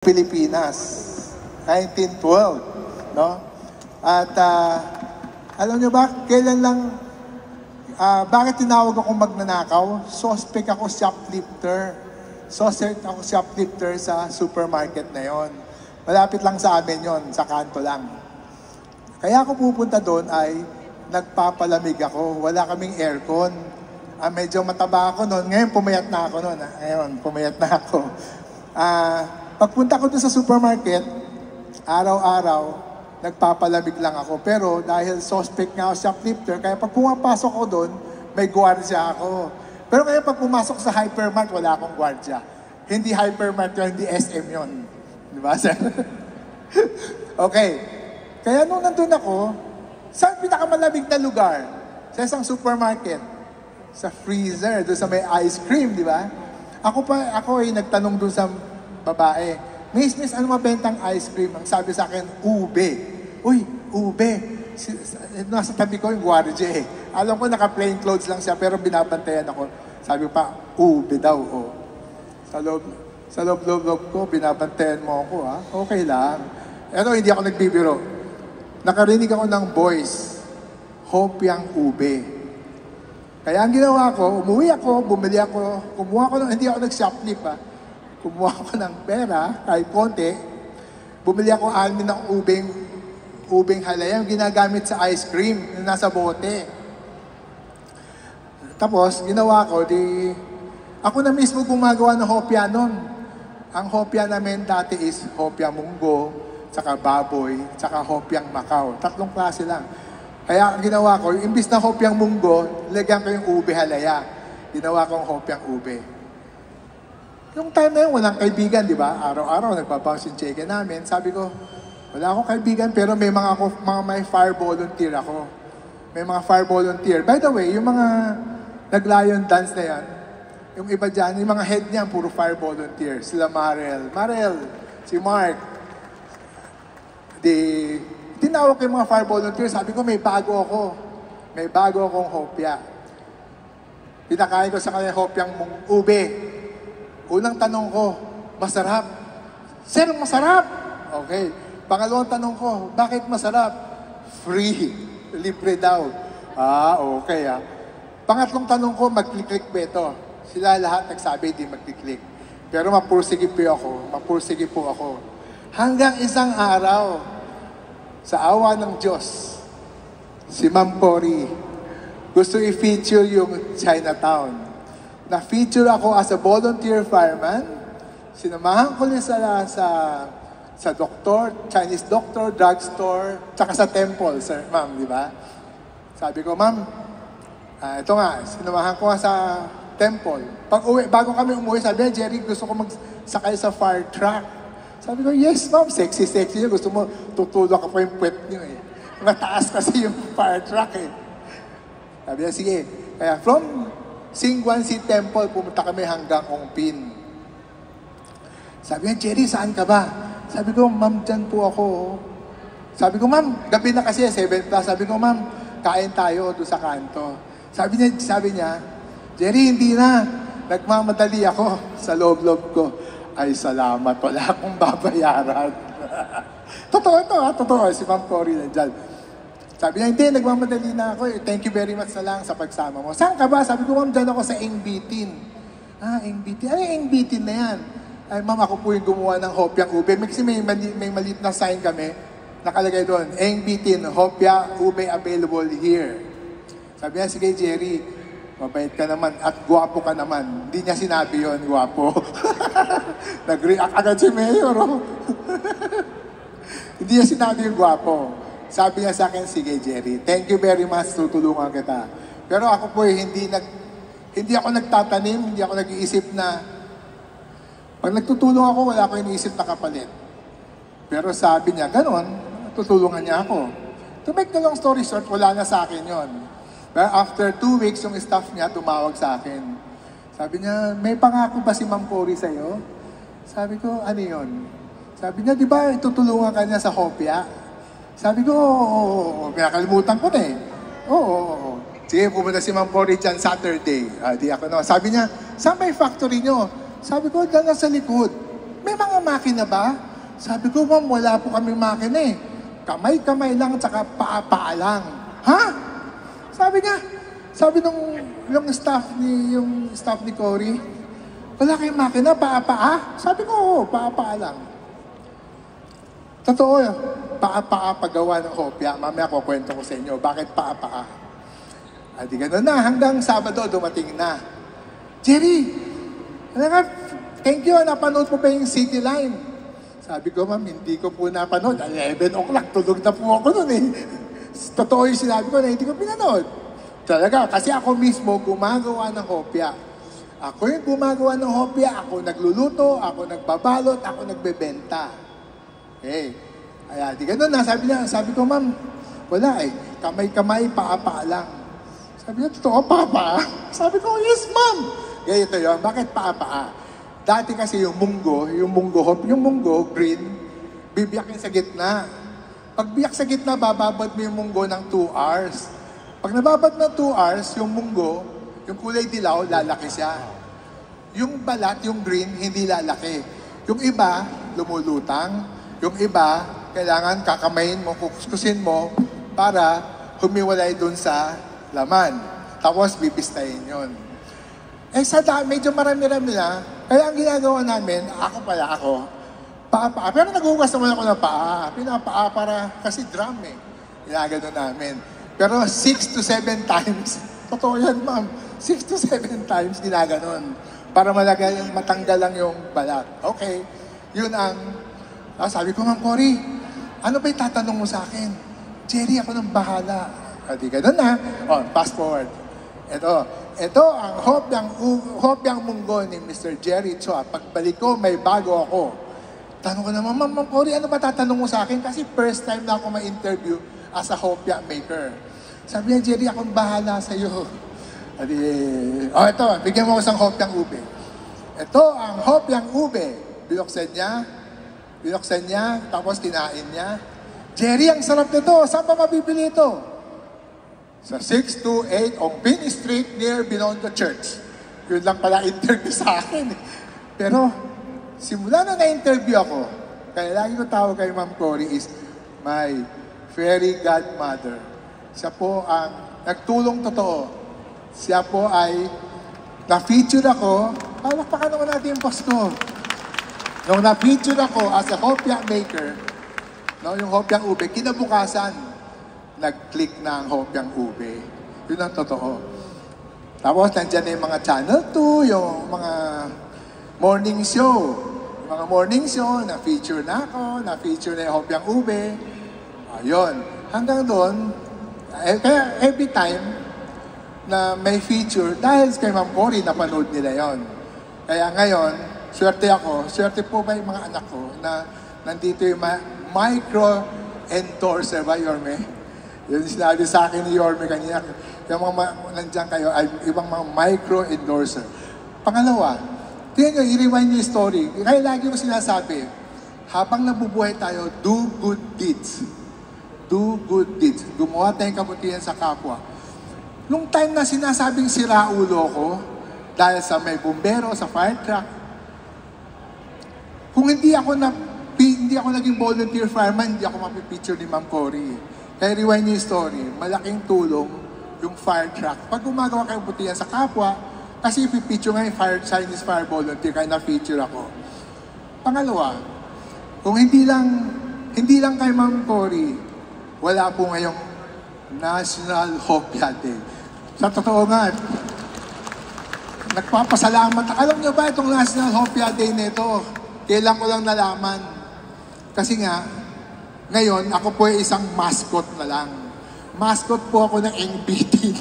Pilipinas, 1912, no? At alam nyo ba, kailan lang, bakit tinawag akong magnanakaw? Suspect ako shoplifter. Suspect ako shoplifter sa supermarket na yon. Malapit lang sa amin yon, sa kanto lang. Kaya ako pupunta doon ay nagpapalamig ako. Wala kaming aircon. Medyo mataba ako noon. Ngayon pumayat na ako noon. Ngayon, pumayat na ako. Pagpunta ko doon sa supermarket, araw-araw, nagpapalamig lang ako. Pero dahil suspect nga ako shoplifter, kaya pag pumapasok ko doon, may gwardiya ako. Pero kaya pag pumasok sa hypermart, wala akong gwardiya. Hindi hypermart yun, hindi SM yun. Di ba, sir? Okay. Kaya nung nandun ako, saan pinakamalamig na lugar? Sa isang supermarket. Sa freezer, doon sa may ice cream, di ba? Ako ay nagtanong doon sa babae, Miss, ano mabentang ice cream? Ang sabi sa akin, ube. Uy, ube. Nasa tabi ko yung gwardiya eh. Alam ko naka-plain clothes lang siya, pero binabantayan ako. Sabi pa, ube daw. Oh. Sa loob ko, binabantayan mo ako, ha? Okay lang. Pero hindi ako nagbibiro. Nakarinig ako ng voice, hopyang ube. Kaya ang ginawa ko, umuwi ako, bumili ako, kumuha ko ng, hindi ako nag-shoplift, ha? Kumuha ko ng pera, kahit konti. Bumili ako almin ng ubing halaya, yung ginagamit sa ice cream, yung nasa bote. Tapos, ginawa ko, ako na mismo gumagawa ng hopya nun. Ang hopya namin dati is hopya munggo, tsaka baboy, tsaka hopyang Macau. 3 klase lang. Kaya ang ginawa ko, imbis na hopyang munggo, lagyan ko yung ube halaya. Ginawa kong hopyang ube. Yung time na yun, walang kaibigan, di ba? Araw-araw, nagpabounce yung chicken namin. Sabi ko, wala akong kaibigan, pero may may fire volunteer ako. May mga fire volunteer. By the way, yung mga nag-lion dance na yan, yung iba dyan, yung mga head niyan, puro fire volunteer. Sila Marel, si Mark. Tinawag ko yung mga fire volunteer, sabi ko, may bago ako. May bago akong hopya. Pinakain ko sa kanya hopyang ube. Unang tanong ko, masarap? Sir, masarap! Okay. Pangalawang tanong ko, bakit masarap? Free. Libre daw. Okay Pangatlong tanong ko, mag-click ba ito? Sila lahat nagsabi, di mag-click. Pero mapursige po ako. Hanggang isang araw, sa awa ng Diyos, si Ma'am Cory, gusto i-feature yung Chinatown. Na-feature ako as a volunteer fireman. Sinamahan ko niya sa doktor, Chinese doctor, drugstore, tsaka sa temple, sir, ma'am, di ba? Sabi ko, ma'am, ito nga, sinamahan ko nga sa temple. Bago kami umuwi, sabi niya, Jerry, gusto ko magsakay sa fire truck. Sabi ko, yes, ma'am, sexy niyo. Gusto mo, tutulak ka pa yung puwet niyo eh. Mataas kasi yung fire truck eh. Sabi niya, sige. Kaya from Singguansi Temple, pumunta kami hanggang Ongpin. Sabi niya, Jerry, saan ka ba? Sabi ko, ma'am, dyan po ako. Sabi ko, ma'am, gabi na kasi, 7 plus. Sabi ko, ma'am, kain tayo doon sa kanto. Sabi niya, Jerry, hindi na. Nagmamadali ako sa loob-loob ko. Ay, salamat. Wala akong babayaran. Totoo ito, ha? Totoo. Si Ma'am Cory na dyan. Sabi niya, hindi, nagmamadali na ako eh. Thank you very much na lang sa pagsama mo. Saan ka ba? Sabi ko, ma'am, dyan ako sa Engbitin. Engbitin. Ano yung Engbitin na yan? Ay, ma'am, ako po yung gumawa ng hopyang ube. Kasi may maliit na sign kami. Nakalagay doon, Engbitin, hopya ube available here. Sabi niya, sige, Jerry, mabait ka naman at guwapo ka naman. Hindi niya sinabi yon, guwapo. Nag-react agad si Mayor, oh. Hindi niya sinabi yung guwapo. Sabi niya sa akin, sige Jerry, thank you very much, tutulungan kita. Pero ako po hindi ako nagtatanim, hindi ako nag-iisip na, pag nagtutulong ako, wala ako iniisip na kapalit. Pero sabi niya, ganon, tutulungan niya ako. To make the long story short, wala na sa akin yon. But after 2 weeks, yung staff niya tumawag sa akin. Sabi niya, may pangako ba si Ma'am Cory sa'yo? Sabi ko, ano yun? Sabi niya, di ba itutulungan ka niya sa hopya? Sabi ko, oo, pinakalimutan ko na eh. Oo. Sige, pumunta si Ma'am Cory dyan Saturday. Di ako naman. Sabi niya, saan ba yung factory nyo? Sabi ko, dyan sa likod. may mga makina ba? Sabi ko, ma'am, wala po kaming makina eh. Kamay-kamay lang, tsaka paa-paa lang. Ha? Sabi yung staff ni Cory, wala kayong makina, paa-paa? Sabi ko, oo, paa-paa lang. Totoo yun, paa-paa paggawa ng hopya. Mamaya ko kwento ko sa inyo, bakit paa-paa? Di gano'n na, hanggang Sabado dumating na. Jerry, thank you, napanood mo ba yung City Line? Sabi ko, ma'am, hindi ko po napanood. 11 o'clock, tulog na po ako nun eh. Totoo yung sinabi ko na hindi ko pinanood. Talaga, kasi ako mismo gumagawa ng hopya. Ako yung gumagawa ng hopya, ako nagluluto, ako nagbabalot, ako nagbebenta. Okay. Ay, di gano'n na, sabi ko, ma'am, wala eh. Kamay-kamay, paa-paa lang. Sabi niya, totoo, paa-paa? Sabi ko, yes, ma'am. Ganito yun, bakit paa-paa? Dati kasi yung munggo, green, bibiyakin sa gitna. Pag biyak sa gitna, bababad mo yung munggo ng 2 hours. Pag nababad ng 2 hours, yung munggo, yung kulay dilaw, lalaki siya. Yung balat, yung green, hindi lalaki. Yung iba, lumulutang. Yung iba, kailangan kakamayin mo, kukuskusin mo, para humiwalay dun sa laman. Tapos, bibistayin yun. Medyo marami-rami na. Kaya ang ginagawa namin, ako, paa-paa. Pero naghugas naman ako ng paa. Pinapaa para, kasi drum eh. Ginagano namin. Pero 6 to 7 times, totoo yan ma'am, 6 to 7 times ginaganon. Para matanggal lang yung balat. Okay, yun ang, sabi ko, Ma'am Cory, ano ba yung tatanong mo sa akin? Jerry, ako nang bahala. Di ganun na. Fast forward. Ito ang hopyang munggo ni Mr. Jerry Chua. Pagbalik ko, may bago ako. Tanong ko naman, Ma'am Cory, ano ba tatanong mo sa akin? Kasi first time na ako ma-interview as a hopya maker. Sabi niya, Jerry, akong bahala sa'yo. Ito, bigyan mo ko isang hopyang ube. Ito ang hopyang ube. Binuksan niya, tapos kinain niya. Jerry, ang sarap nito. Saan pa mabibili ito? Sa 628 Ongpin Street near Binondo Church. Yun lang pala interview sa akin. Pero, simula na na-interview ako, kaya lagi ko tawag kay Ma'am Cory is my fairy godmother. Siya po ang nagtulong totoo. Siya po ay na-feature ako. Palakpakan naman natin yung boss ko. Nung na-feature ako as a hopya maker, yung hopyang ube, kinabukasan, nag-click na ang hopyang ube. Yun ang totoo. Tapos, nandyan na yung mga Channel 2, yung mga morning show. Yung mga morning show, na-feature na ako, na-feature na yung hopyang ube. Ayun. Hanggang doon, kaya every time na may feature, dahil kay Ma'am Cory, napanood nila yon. Kaya ngayon, swerte po ba yung mga anak ko na nandito yung micro-endorser ba, Yorme? Yung sinabi sa akin ni Yorme kanina, yung mga nandiyan kayo ay ibang mga micro-endorser. Pangalawa, tingnan nyo, i-rewind nyo yung story. Kaya lagi ko sinasabi, habang nabubuhay tayo, do good deeds. Do good deeds. Gumawa tayong kabutihan sa kapwa. Nung time na sinasabing sira ulo ko, dahil sa may bumbero, sa fire truck, kung hindi ako naging volunteer fireman, hindi ako mapipicture ni Ma'am Cory. Kaya rewind yung story, malaking tulong yung fire truck. Pag gumagawa kayo butihan sa kapwa, kasi ipipicture nga yung Chinese fire volunteer, kaya na-feature ako. Pangalawa, kung hindi lang kay Ma'am Cory, wala po ngayong National Hopya Day. Sa totoo nga, nagpapasalamat. Alam niyo ba itong National Hopya Day nito? Kailan ko lang nalaman. Kasi nga, ngayon, ako po ay isang mascot na lang. Mascot po ako ng NBT.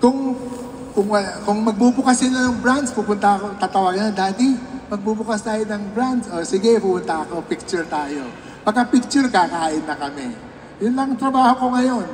Kung magbubukas sila ng brands, pupunta ako, tatawagan na, Daddy, magbubukas tayo ng brands. O sige, pupunta ako, picture tayo. Pagka-picture, kakain na kami. Yun lang trabaho ko ngayon.